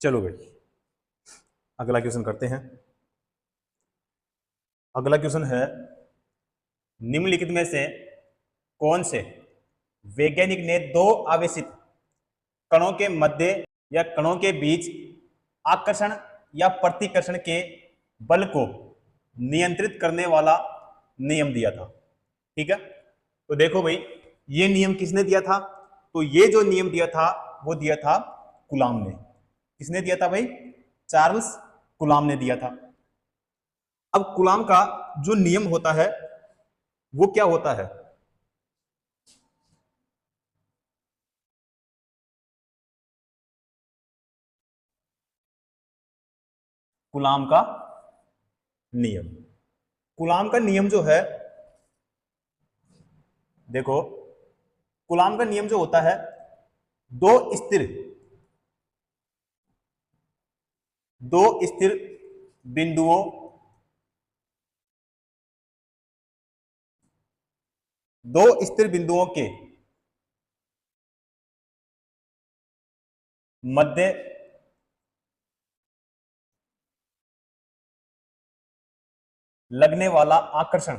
चलो भाई, अगला क्वेश्चन करते हैं। अगला क्वेश्चन है, निम्नलिखित में से कौन से वैज्ञानिक ने दो आवेशित कणों के मध्य या कणों के बीच आकर्षण या प्रतिकर्षण के बल को नियंत्रित करने वाला नियम दिया था? ठीक है, तो देखो भाई, ये नियम किसने दिया था? तो ये जो नियम दिया था वो दिया था कूलाम ने। किसने दिया था भाई? चार्ल्स कूलाम ने दिया था। अब कूलाम का जो नियम होता है वो क्या होता है? कूलाम का नियम, कूलाम का नियम जो है, देखो, कूलाम का नियम जो होता है, दो स्थिर बिंदुओं दो स्थिर बिंदुओं के मध्य लगने वाला आकर्षण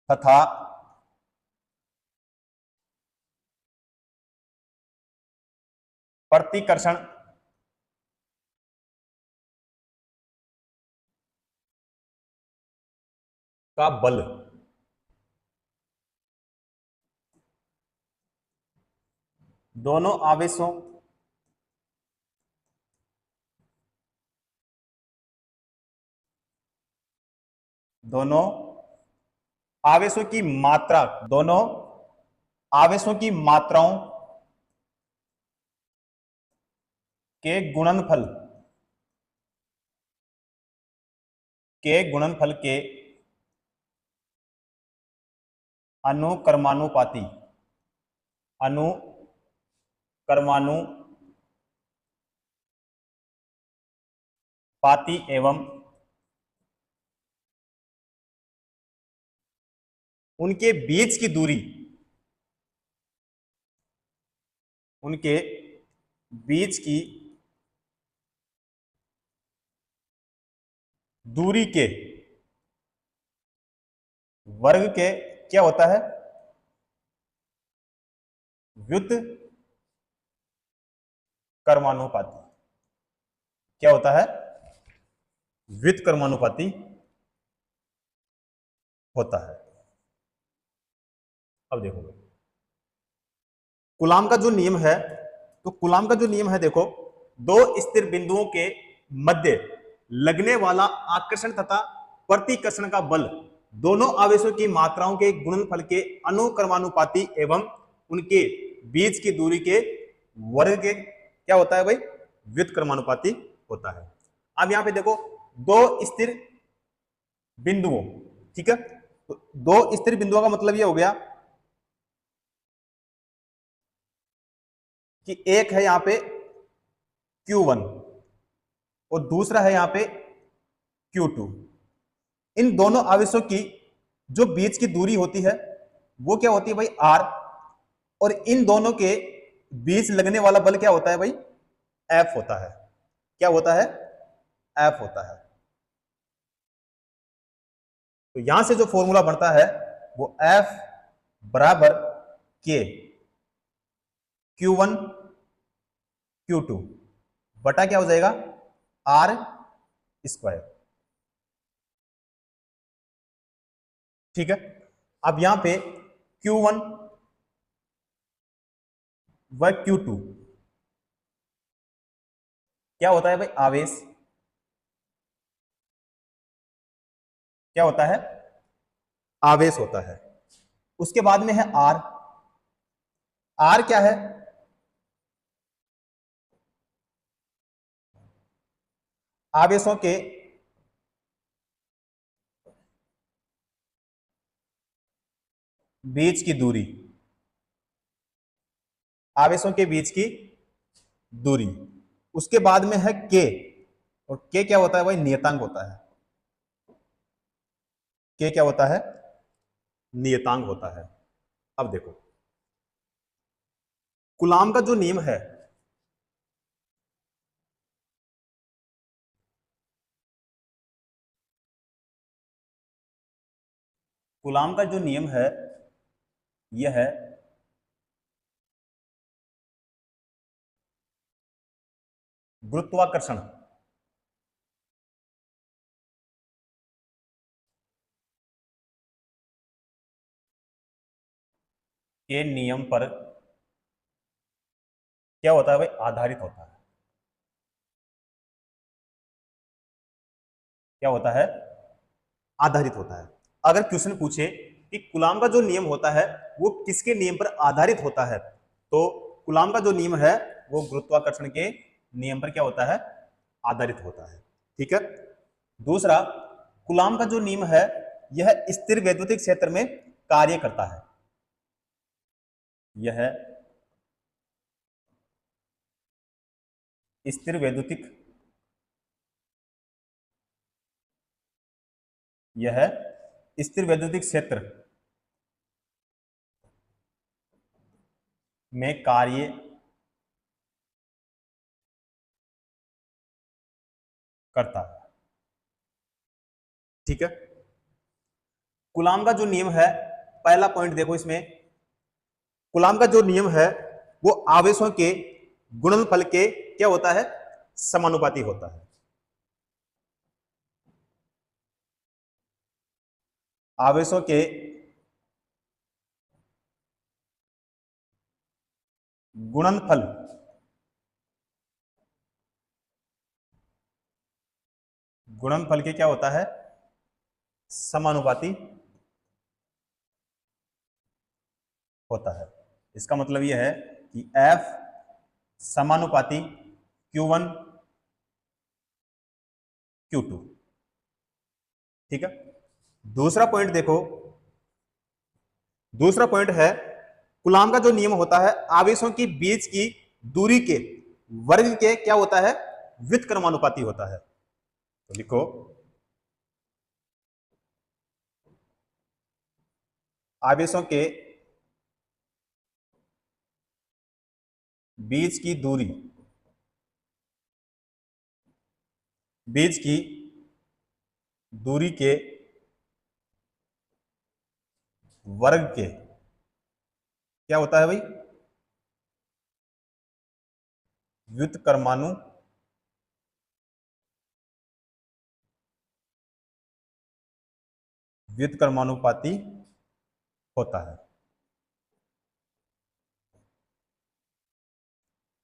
तथा प्रतिकर्षण का बल दोनों आवेशों दोनों आवेशों की मात्रा दोनों आवेशों की मात्राओं के गुणनफल के अनुक्रमानुपाती एवं उनके बीच की दूरी उनके बीच की दूरी के वर्ग के क्या होता है? व्युत्क्रमानुपाती। क्या होता है? व्युत्क्रमानुपाती होता है। अब देखो, कूलाम का जो नियम है, तो कूलाम का जो नियम है, देखो, दो स्थिर बिंदुओं के मध्य लगने वाला आकर्षण तथा प्रतिकर्षण का बल दोनों आवेशों की मात्राओं के गुणनफल के अनुक्रमानुपाती एवं उनके बीच की दूरी के वर्ग के क्या होता है भाई? व्युत्क्रमानुपाती होता है। अब यहां पे देखो, दो स्थिर बिंदुओं, ठीक है, तो दो स्थिर बिंदुओं का मतलब यह हो गया कि एक है यहां पे Q1 और दूसरा है यहां पे Q2। इन दोनों आवेशों की जो बीच की दूरी होती है वो क्या होती है भाई? R। और इन दोनों के बीच लगने वाला बल क्या होता है भाई? F होता है। क्या होता है? F होता है। तो यहां से जो फॉर्मूला बनता है वो F बराबर K Q1 Q2 बटा क्या हो जाएगा? R square. ठीक है, अब यहां पे Q1 व Q2 क्या होता है भाई? आवेश। क्या होता है? आवेश होता है। उसके बाद में है R। R क्या है? आवेशों के बीच की दूरी, आवेशों के बीच की दूरी। उसके बाद में है K, और K क्या होता है भाई? नियतांक होता है। K क्या होता है? नियतांक होता है। अब देखो, कूलाम का जो नियम है, कूलाम का जो नियम है यह है गुरुत्वाकर्षण के नियम पर क्या होता है भाई, आधारित होता है। क्या होता है, आधारित होता है। अगर क्वेश्चन पूछे कि कूलाम का जो नियम होता है वो किसके नियम पर आधारित होता है, तो कूलाम का जो नियम है वो गुरुत्वाकर्षण के नियम पर क्या होता है, आधारित होता है। ठीक है। दूसरा, कूलाम का जो नियम है यह स्थिर वैद्युतिक क्षेत्र में कार्य करता है। यह स्थिर वैद्युतिक क्षेत्र में कार्य करता है। ठीक है। कूलाम का जो नियम है, पहला पॉइंट देखो इसमें, कूलाम का जो नियम है वो आवेशों के गुणनफल के क्या होता है, समानुपाती होता है। आवेशों के गुणनफल के क्या होता है, समानुपाती होता है। इसका मतलब यह है कि F समानुपाती Q1 Q2। ठीक है। दूसरा पॉइंट देखो, दूसरा पॉइंट है कूलाम का जो नियम होता है आवेशों के बीच की दूरी के वर्ग के क्या होता है, व्युत्क्रमानुपाती होता है। तो लिखो, आवेशों के बीच की दूरी, के वर्ग के क्या होता है भाई, व्युत्क्रमानुपाती होता है।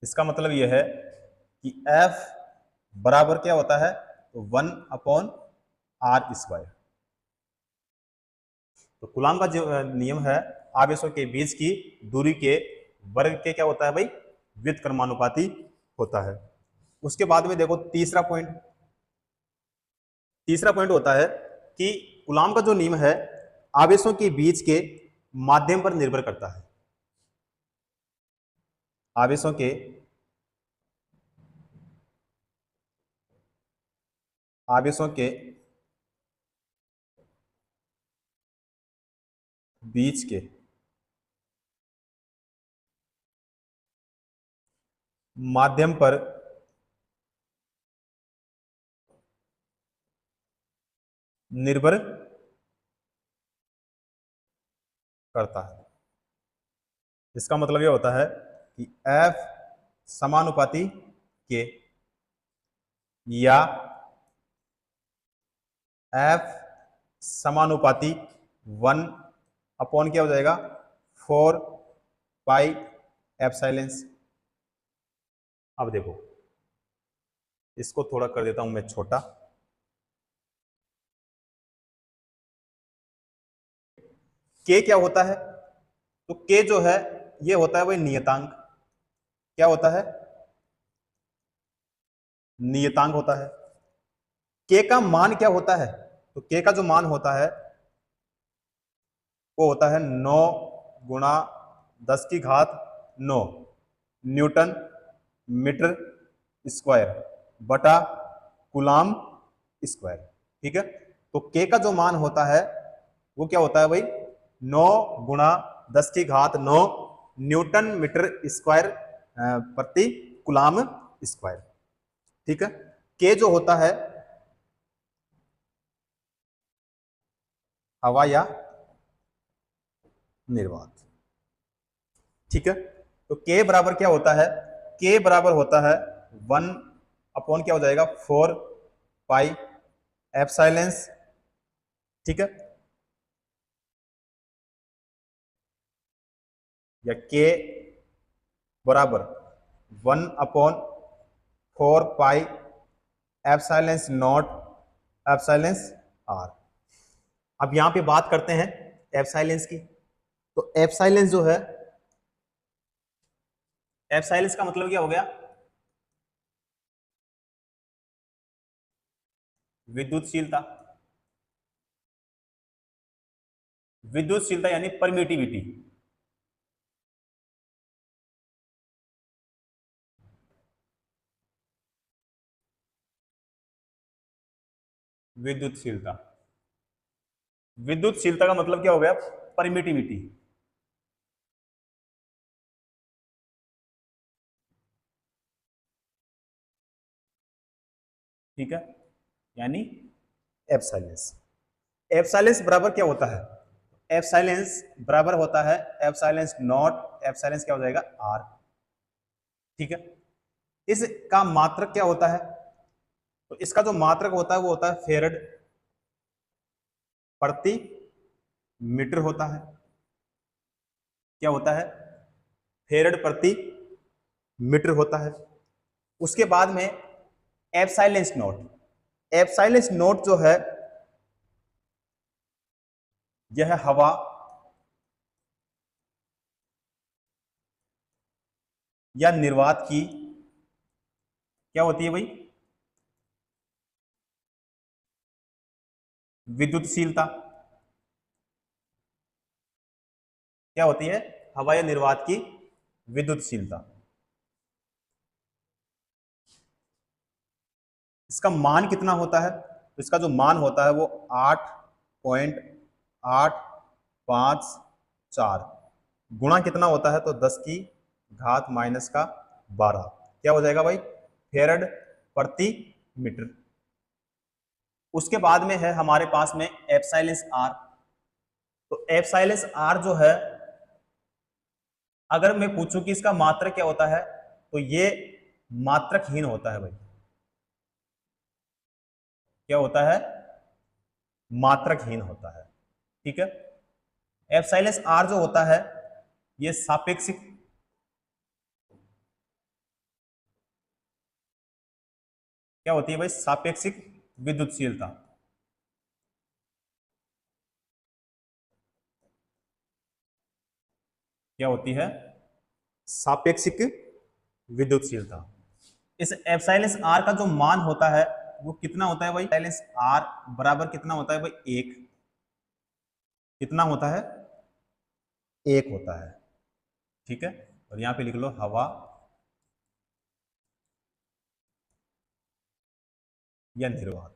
इसका मतलब यह है कि F बराबर क्या होता है, तो 1/r²। तो कूलाम का जो नियम है आवेशों के बीच की दूरी के वर्ग के क्या होता है भाई, व्युत्क्रमानुपाती होता है। उसके बाद में देखो तीसरा पॉइंट होता है कि कूलाम का जो नियम है आवेशों के बीच के माध्यम पर निर्भर करता है। आवेशों के बीच के माध्यम पर निर्भर करता है। इसका मतलब यह होता है कि F समानुपाती के या F समानुपाती 1 क्या हो जाएगा, 4πε। अब देखो इसको थोड़ा कर देता हूं मैं छोटा। K क्या होता है, तो K जो है ये होता है वही नियतांक। क्या होता है, नियतांक होता है। K का मान क्या होता है, तो K का जो मान होता है वो होता है 9 × 10⁻⁹ न्यूटन मीटर स्क्वायर बटा कूलाम स्क्वायर। ठीक है। तो K का जो मान होता है वो क्या होता है भाई, 9 × 10⁻⁹ न्यूटन मीटर स्क्वायर प्रति कूलाम स्क्वायर। ठीक है, के जो होता है हवा या निर्वात। ठीक है, तो के बराबर क्या होता है, के बराबर होता है 1 क्या हो जाएगा 4 पाई एप्सिलॉन। ठीक है, या के बराबर 1/4 pi epsilon naught epsilon r. अब यहां पे बात करते हैं एप्सिलॉन की। तो एप्सिलॉन जो है, एप्सिलॉन का मतलब क्या हो गया, विद्युतशीलता। विद्युतशीलता यानी परमिटिविटी। विद्युतशीलता, विद्युतशीलता का मतलब क्या हो गया, परमिटिविटी। ठीक है, यानी एप्सिलॉन। एप्सिलॉन बराबर क्या होता है, एप्सिलॉन बराबर होता है एप्सिलॉन नॉट एप्सिलॉन क्या हो जाएगा आर। ठीक है, इसका मात्रक क्या होता है, तो इसका जो मात्रक होता है वो होता है फेरड प्रति मीटर होता है। क्या होता है, फेरड प्रति मीटर होता है। उसके बाद में एप्सिलॉन नॉट, एप्सिलॉन नॉट जो है यह हवा या निर्वात की क्या होती है भाई, विद्युतशीलता। क्या होती है, हवा या निर्वात की विद्युतशीलता। इसका मान कितना होता है, तो इसका जो मान होता है वो 8.854 गुणा कितना होता है, तो 10 की घात माइनस का 12 क्या हो जाएगा भाई, फेरड प्रति मीटर। उसके बाद में है हमारे पास में एप्सिलॉन आर। तो एप्सिलॉन आर जो है, अगर मैं पूछूं कि इसका मात्रक क्या होता है, तो ये मात्रकहीन होता है भाई। क्या होता है, मात्रकहीन होता है। ठीक है, एप्सिलॉन आर जो होता है ये सापेक्षिक क्या होती है भाई, सापेक्षिक विद्युतशीलता। क्या होती है, सापेक्षिक विद्युतशीलता। इस एप्सिलॉन आर का जो मान होता है वो कितना होता है भाई, एप्सिलॉन आर बराबर कितना होता है भाई, 1। कितना होता है, 1 होता है। ठीक है, और यहां पे लिख लो हवा या निर्वात।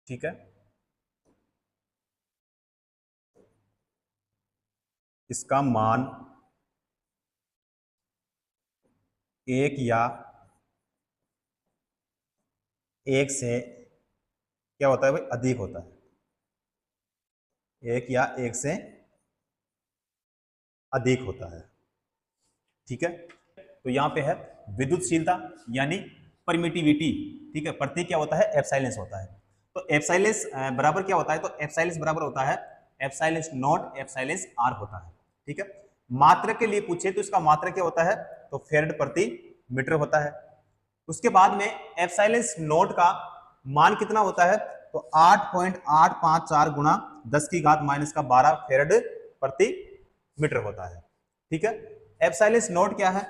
ठीक है, इसका मान 1 या 1 से क्या होता है भाई, अधिक होता है। 1 या 1 से अधिक होता है। ठीक है, तो यहां पे है विद्युतशीलता यानी परमिटिविटी। ठीक है, प्रतीक क्या होता है, एप्सिलॉन होता है। तो एप्सिलॉन बराबर क्या होता है, तो एप्सिलॉन बराबर होता है एप्सिलॉन नॉट एप्सिलॉन आर होता है। ठीक है, मात्रक के लिए पूछे तो इसका मात्रक क्या होता है, तो फेरड प्रति मीटर होता है। उसके बाद में एप्सिलॉन नॉट का मान कितना होता है, तो 8.854 गुणा 10 की घात माइनस का 12 फेरड प्रति मीटर होता है। ठीक है, एप्सिलॉन नॉट क्या है,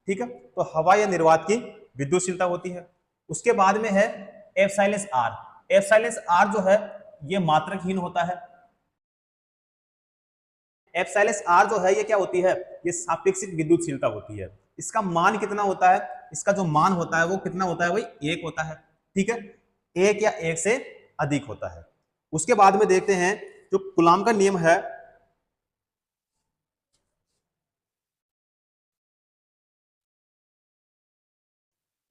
ठीक है, तो हवा या निर्वात की विद्युतशीलता होती है। उसके बाद में है एप्सिलॉन आर। एप्सिलॉन आर जो है ये मात्रकहीन होता है। एप्सिलॉन आर जो है ये क्या होती है, ये सापेक्षिक विद्युतशीलता होती है। इसका मान कितना होता है, इसका जो मान होता है वो कितना होता है भाई, 1 होता है। ठीक है, 1 या 1 से अधिक होता है। उसके बाद में देखते हैं जो कूलाम का नियम है,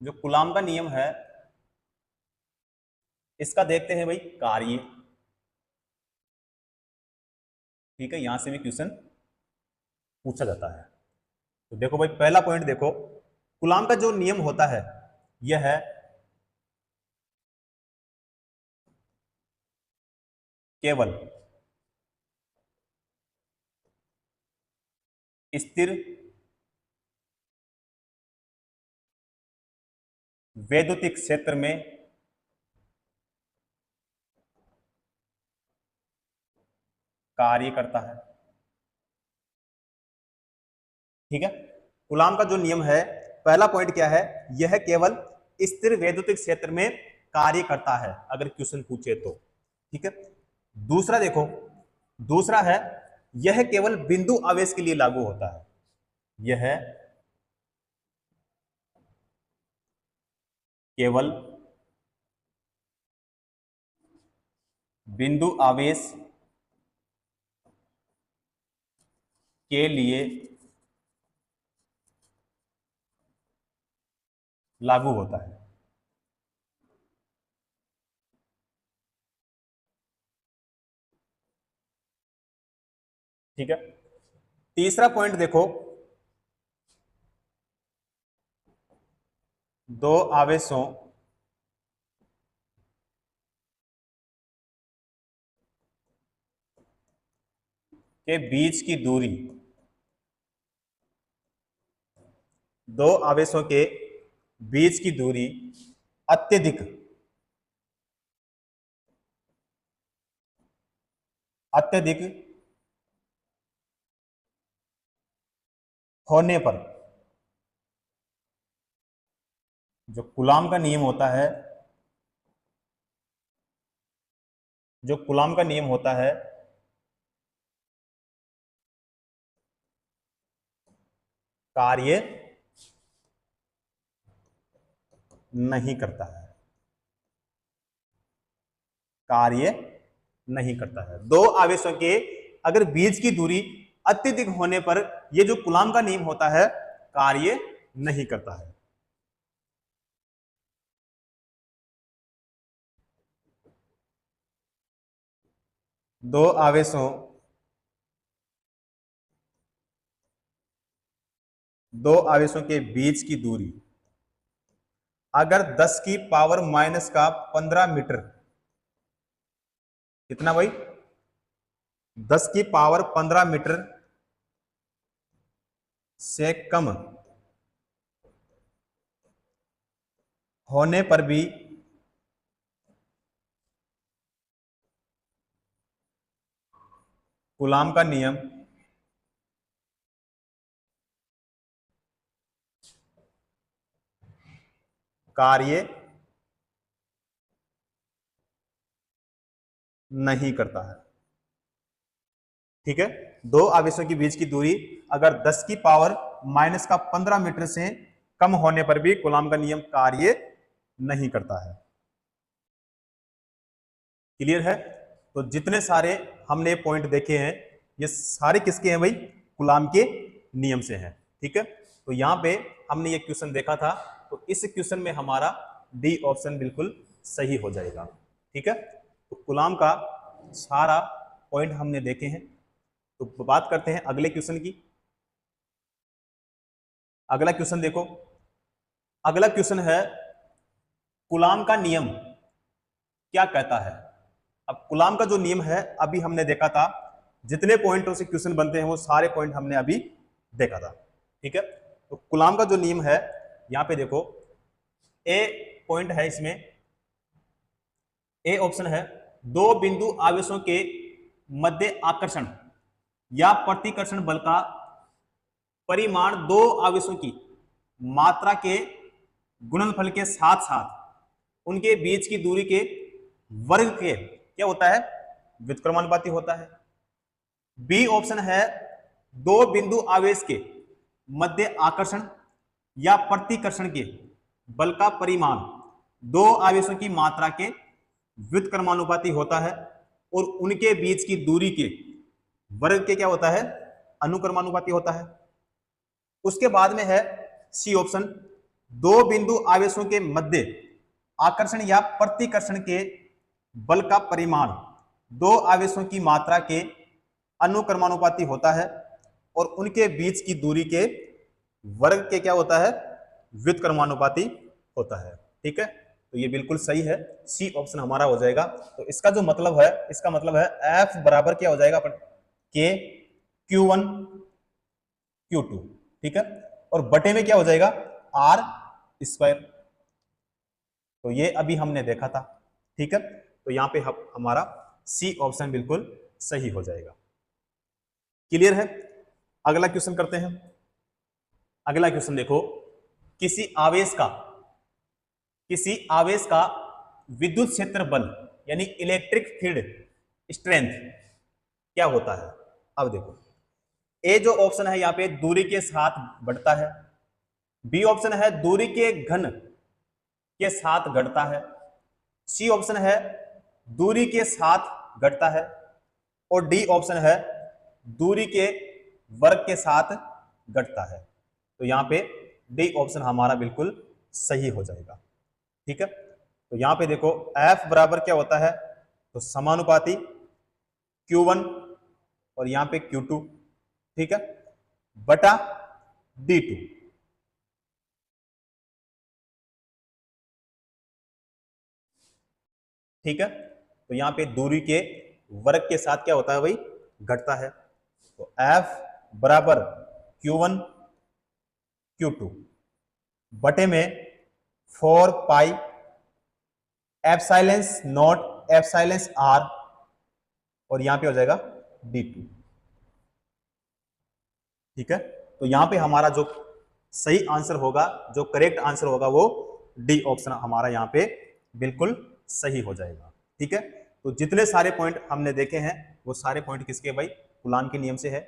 जो कूलाम का नियम है इसका देखते हैं भाई कार्य। ठीक है, यहां से भी क्वेश्चन पूछा जाता है। तो देखो भाई पहला पॉइंट देखो, कूलाम का जो नियम होता है यह है केवल स्थिर वैद्युतिक क्षेत्र में कार्य करता है। ठीक है, कूलाम का जो नियम है, पहला पॉइंट क्या है, यह केवल स्थिर वैद्युतिक क्षेत्र में कार्य करता है, अगर क्वेश्चन पूछे तो। ठीक है, दूसरा देखो, दूसरा है यह केवल बिंदु आवेश के लिए लागू होता है। यह केवल बिंदु आवेश के लिए लागू होता है। ठीक है, तीसरा पॉइंट देखो, दो आवेशों के बीच की दूरी, दो आवेशों के बीच की दूरी अत्यधिक अत्यधिक होने पर, जो कूलाम का नियम होता है, जो कूलाम का नियम होता है कार्य नहीं करता है, कार्य नहीं करता है। दो आवेशों के अगर बीच की दूरी अत्यधिक होने पर यह जो कूलाम का नियम होता है कार्य नहीं करता है। दो आवेशों दो आवेशों के बीच की दूरी अगर 10 की पावर माइनस का 15 मीटर, कितना भाई, 10 की पावर 15 मीटर से कम होने पर भी कूलाम का नियम कार्य नहीं करता है। ठीक है, दो आवेशों के बीच की दूरी अगर 10 की पावर माइनस का 15 मीटर से कम होने पर भी कूलाम का नियम कार्य नहीं करता है। क्लियर है? तो जितने सारे हमने पॉइंट देखे हैं ये सारे किसके हैं भाई, कूलाम के नियम से हैं। ठीक है, तो यहां पे हमने ये क्वेश्चन देखा था, तो इस क्वेश्चन में हमारा डी ऑप्शन बिल्कुल सही हो जाएगा। ठीक है, तो कूलाम का सारा पॉइंट हमने देखे हैं। तो बात करते हैं अगले क्वेश्चन की। अगला क्वेश्चन देखो, अगला क्वेश्चन है कूलाम का नियम क्या कहता है। अब कूलाम का जो नियम है अभी हमने देखा था, जितने पॉइंटों से क्वेश्चन बनते हैं वो सारे पॉइंट हमने अभी देखा था। ठीक है, तो कूलाम का जो नियम है यहां पे देखो, ए पॉइंट है इसमें, ए ऑप्शन है दो बिंदु आवेशों के मध्य आकर्षण या प्रतिकर्षण बल का परिमाण दो आवेशों की मात्रा के गुणनफल के साथ साथ उनके बीच की दूरी के वर्ग के क्या होता है, व्युत्क्रमानुपाती होता है। बी ऑप्शन है दो बिंदु आवेश के मध्य आकर्षण या प्रतिकर्षण के बल का परिमाण दो आवेशों की मात्रा के व्युत्क्रमानुपाती होता है और उनके बीच की दूरी के वर्ग के क्या होता है, अनुक्रमानुपाती होता है। उसके बाद में है सी ऑप्शन, दो बिंदु आवेशों के मध्य आकर्षण या प्रतिकर्षण के बल का परिमाण दो आवेशों की मात्रा के अनुक्रमानुपाती होता है और उनके बीच की दूरी के वर्ग के क्या होता है, व्युत्क्रमानुपाती होता है। ठीक है, तो ये बिल्कुल सही है, सी ऑप्शन हमारा हो जाएगा। तो इसका जो मतलब है, इसका मतलब है एफ बराबर क्या हो जाएगा, के Q1 Q2। ठीक है, और बटे में क्या हो जाएगा, आर स्क्वायर। तो ये अभी हमने देखा था। ठीक है, तो यहां पे हमारा सी ऑप्शन बिल्कुल सही हो जाएगा। क्लियर है? अगला क्वेश्चन करते हैं। अगला क्वेश्चन देखो, किसी आवेश का विद्युत क्षेत्र बल यानी इलेक्ट्रिक फील्ड स्ट्रेंथ क्या होता है। अब देखो, ए जो ऑप्शन है यहां पे दूरी के साथ बढ़ता है, बी ऑप्शन है दूरी के घन के साथ घटता है, सी ऑप्शन है दूरी के साथ घटता है, और डी ऑप्शन है दूरी के वर्ग के साथ घटता है। तो यहां पे डी ऑप्शन हमारा बिल्कुल सही हो जाएगा। ठीक है, तो यहां पे देखो एफ बराबर क्या होता है, तो समानुपाती Q1 और यहां पे Q2, ठीक है, बटा D2। ठीक है, तो यहां पे दूरी के वर्ग के साथ क्या होता है भाई, घटता है। तो F बराबर Q1 Q2 बटे में 4 पाई एप्सिलॉन नॉट एप्सिलॉन R और यहां पे हो जाएगा D2। ठीक है, तो यहां पे हमारा जो सही आंसर होगा, जो करेक्ट आंसर होगा, वो डी ऑप्शन हमारा यहां पे बिल्कुल सही हो जाएगा। ठीक है, तो जितने सारे पॉइंट हमने देखे हैं वो सारे पॉइंट किसके भाई, कूलाम के नियम से है।